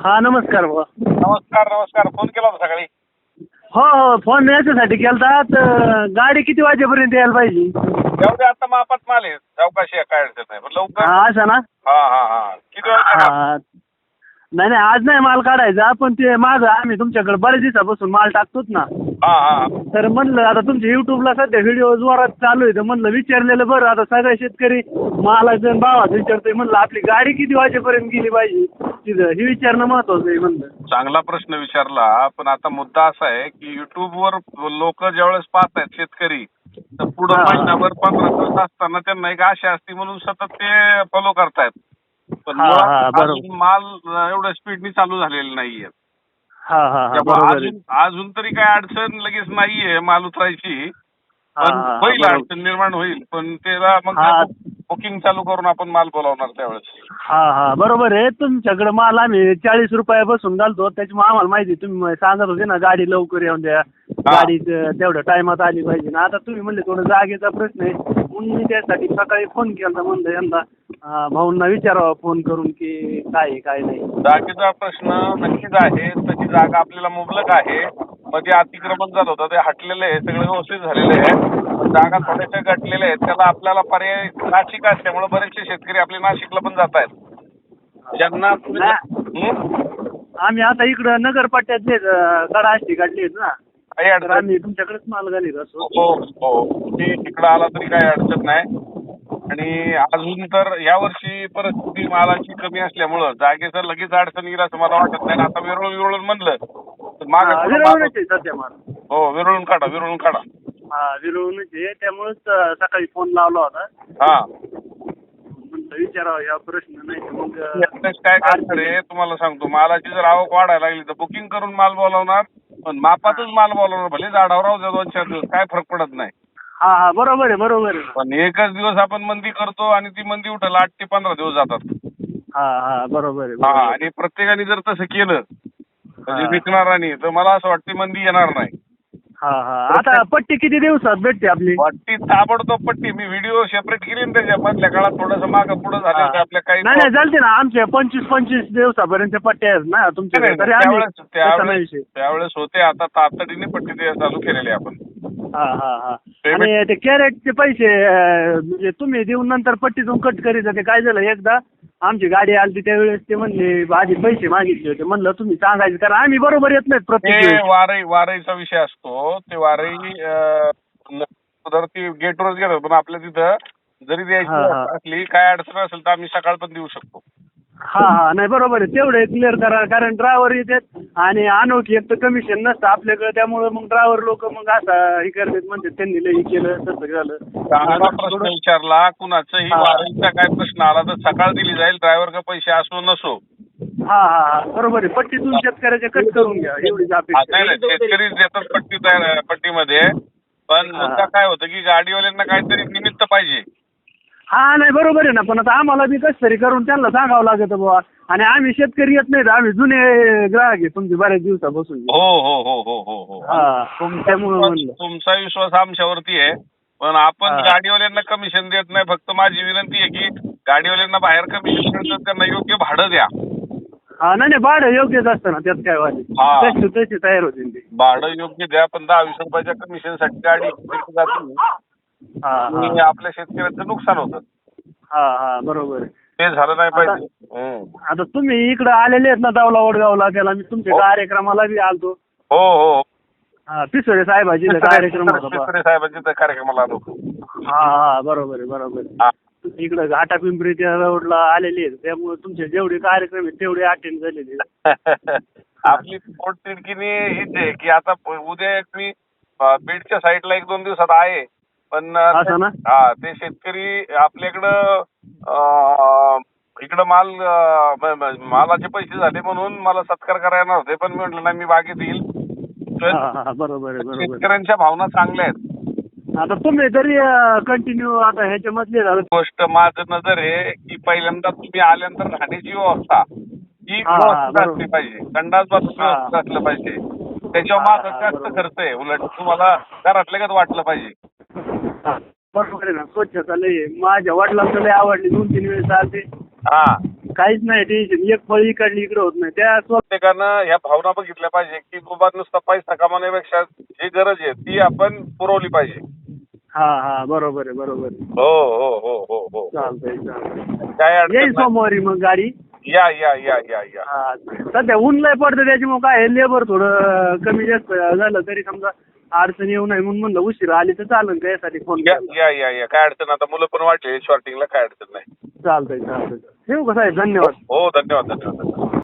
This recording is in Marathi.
हा नमस्कार भाऊ. नमस्कार नमस्कार. फोन केला होता सकाळी. हो हो फोन याच्यासाठी केलता तर गाडी किती वाजेपर्यंत यायला पाहिजे? तेवढे आता मापात माल आहे, चौकाशी आहे, काय अडचण नाही, पण लवकर. हा असं ना. हा हा हा किती वेळ लागणार? हा नाही नाही आज नाही माल काढायचा पण ते माझं आम्ही तुमच्याकडे बरेच दिवसापासून माल टाकतोच ना. हा हा तर म्हणलं आता तुमच्या युट्यूबला सध्या व्हिडिओ जोरात चालू आहे तर म्हणलं विचारलेलं बरं. आता सगळे शेतकरी मालाचं भावाचं विचारतोय म्हणलं आपली गाडी किती वाजेपर्यंत गेली पाहिजे तिथं हे विचारणं महत्वाचं आहे म्हणलं. चांगला प्रश्न विचारला, पण आता मुद्दा असा आहे की युट्यूबवर लोक ज्यावेळेस पाहतायत शेतकरी, तर पुढं हा. महिनाभर 15 दिवस असताना त्यांना एक आशा असते म्हणून सतत ते फॉलो करतायत. पण हा, हा, मुळात बरोबर. अजून माल एवढ्या स्पीडनी चालू झालेला नाहीये. हा हा हा त्यामुळे बरोबर आहे. अजून तरी काय अडचण लगेच नाहीये माल उतरायची, हा, पण हा, होईल, बरोबर. अडचण निर्माण होईल. पण त्याला मग हा. बुकिंग चालू करून आपण माल बोलावणार त्यावेळेस. हा हा बरोबर आहे. तुमच्याकडे माल आम्ही 40 रुपयापासून घालतो त्याच्यामुळे आम्हाला माहिती तुम्ही सांगत होते ना गाडी लवकर येऊन द्या, गाडी तेवढ्या टायमात आली पाहिजे ना. आता तुम्ही म्हणले थोडं जागेचा प्रश्न आहे म्हणून मी त्यासाठी सकाळी फोन केला म्हणलं यंदा भाऊंना विचारावं फोन करून की काय आहे काय नाही. जागेचा प्रश्न नक्कीच आहे, तशी जागा आपल्याला मुबलक आहे. मध्ये अतिक्रमण झालं होतं ते हटलेलं आहे, सगळं व्यवस्थित झालेलं आहे. पण जागा थोड्याशा गटलेल्या आहेत, त्याला आपल्याला पर्याय नाशिक असल्यामुळे बरेचसे शेतकरी आपले नाशिकला पण जात आहेत. ज्यांना आम्ही आता इकडं नगरपट्ट्यातले गडाष्टी काढली आहेत ना, काही तर अडचण आम्ही तुमच्याकडेच माल घालीत असो. हो हो, मी इकडं आला तरी काही अडचण नाही. आणि अजून तर यावर्षी परिस्थिती मालाची कमी असल्यामुळं जागेचं लगेच अडचण येईल असं मला वाटत नाही. आता विरळून म्हणलं तर मागं विरळूनच आहे सध्या माल. हो, विरळून काढा. हा विरळूनच आहे त्यामुळेच सकाळी फोन लावला होता. हा, म्हणलं विचारावं या प्रश्न नाही तर मग यावेळेस काय करणार आहे तुम्हाला सांगतो, मालाची जर आवक वाढायला लागली तर बुकिंग करून माल बोलावणार, पण मापातच माल बोलावणार. भले झाडावर राहू द्या 2-4 दिवस, काय फरक पडत नाही. हा हा बरोबर आहे. पण एकच दिवस आपण मंदी करतो आणि ती मंदी उठायला 8 ते 15 दिवस जातात. हा हा बरोबर आहे. हा, आणि प्रत्येकाने जर तसं केलं म्हणजे विकणारांनी, तर मला असं वाटतं मंदी येणार नाही. हा हा आता पट्टी किती दिवसात भेटते आपली? पट्टी ताबडतोब पट्टी, मी व्हिडिओ सेपरेट केली ना त्याच्या मधल्या काळात थोडंसं मागं पुढं झालं तर आपल्या काही नाही चालते ना. आमच्या 25 दिवसापर्यंत पट्ट्या आहेत ना तुमच्याकडे, तरी आम्ही त्यावेळेस होते. आता तातडीने पट्टी द्यायला चालू केलेली आपण. हा हा हा आणि ते कॅरेटचे पैसे म्हणजे तुम्ही देऊन नंतर पट्टीतून कट करीत ते काय झालं एकदा आमची गाडी आली त्यावेळेस ते म्हणले आधी पैसे मागितले होते. म्हणलं तुम्ही सांगायचं कारण आम्ही बरोबर येत नाहीत प्रत्येक वारईचा विषय असतो. ते वारई तर ती गेटवरच गेलो, पण आपल्या तिथं जरी द्यायची असली काय अडचण असेल तर आम्ही सकाळ पण देऊ शकतो. हा हा नाही बरोबर आहे. तेवढे क्लिअर करा कारण ड्रायव्हर येतात आणि अनोळखी एक तर कमिशन नसतं आपल्याकडे, त्यामुळे मग ड्रायव्हर लोक मग असं हे करतात म्हणते त्यांनी लई केलं तसं झालं. चांगला प्रश्न विचारला. कुणाचंही वारईचा काय प्रश्न आला तर सकाळ दिली जाईल, ड्रायव्हर का पैसे असो नसो. हा हा बरोबर आहे. पट्टीतून शेतकऱ्याच्या कट करून घ्या एवढीच अपेक्षा. नाही शेतकरी देतात पट्टीमध्ये, पण मुद्दा काय होतं की गाडीवाल्यांना काहीतरी निमित्त पाहिजे. हा नाही बरोबर आहे ना, पण आता आम्हाला बी कसं तरी करून त्यांना सांगावं लागतं बुवा. आणि आम्ही शेतकरी येत नाहीत, आम्ही जुने ग्राहक आहे तुमचे बऱ्याच दिवसापासून. हो. तुमचा विश्वास आमच्यावरती आहे, पण आपण गाडीवाल्यांना कमिशन देत नाही. फक्त माझी विनंती आहे की गाडीवाल्यांना बाहेर कमिशन मिळतं त्यांना योग्य भाडं द्या. हा नाही भाडं योग्यच असतं ना, त्यात काय वाटत तशी तयार होतील ते. भाडं योग्य द्या, पण 10-20 रुपयाच्या कमिशनसाठी गाडी जाते आणि आपल्या शेतकऱ्यांचं नुकसान होतं. हा बरोबर आहे. ते झालं नाही पाहिजे. आता तुम्ही इकडे आलेले आहेत ना दावला वडगावला, त्याला मी तुमच्या कार्यक्रमाला बी आलतो. हो हा पिसोडे साहेबाजी कार्यक्रम पिसोडे साहेबांच्या कार्यक्रमाला आलो. हा बरोबर आहे. इकडे घाटा पिंपरी त्या रोडला आलेले आहेत, त्यामुळे तुमचे जेवढे कार्यक्रम आहेत तेवढे अटेंड झालेले. आपली पोट तिडकीने हीच आहे की आता उद्या मी बीडच्या साईडला 1-2 दिवसात आहे, पण ते शेतकरी आपल्याकडं इकडं मालाचे पैसे झाले म्हणून मला सत्कार करायला येणार होते, पण मी म्हटलं नाही, मी बागेत येईल. बरोबर आहे. शेतकऱ्यांच्या भावना चांगल्या आहेत. आता तुम्ही तरी कंटिन्यू आता ह्याच्यामधले गोष्ट माझं नजर आहे की पहिल्यांदा तुम्ही आल्यानंतर राहण्याची व्यवस्था ही व्यवस्थित असली पाहिजे, संडास बाथरूम व्यवस्थित असलं पाहिजे. त्याच्यावर माझं जास्त खर्च आहे, उलट तुम्हाला घरातल्यागत वाटलं पाहिजे. बरोबर आहे ना, स्वच्छता लई माझ्या वडिलांना लई आवडली, 2-3 वेळेस आलते. काहीच नाही टेन्शन, एक फळ इकडली इकडे होत नाही त्या प्रत्येकानं ह्या भावना बघितल्या पाहिजे की बाबा नुसता पैसा कमावण्यापेक्षा जी गरज आहे ती आपण पुरवली पाहिजे. हा बरोबर आहे बरोबर आहे. हो हो हो हो हो चालतंय चालतंय. काय अडचण येईल नाही. सोमवारी मग गाडी. या या या या या हा सध्या ऊन लय पडतं त्याच्यामुळे काय लेबर थोडं कमी जास्त झालं तरी समजा अडचण येऊ नये म्हणून म्हणलं उशिरा आली तर चालेल का यासाठी फोन या केला. या या या काय अडचण आता मुलं पण वाटले शॉर्टिंगला काय अडचण नाही. चालतंय ठेवू का साहेब धन्यवाद. हो धन्यवाद धन्यवाद.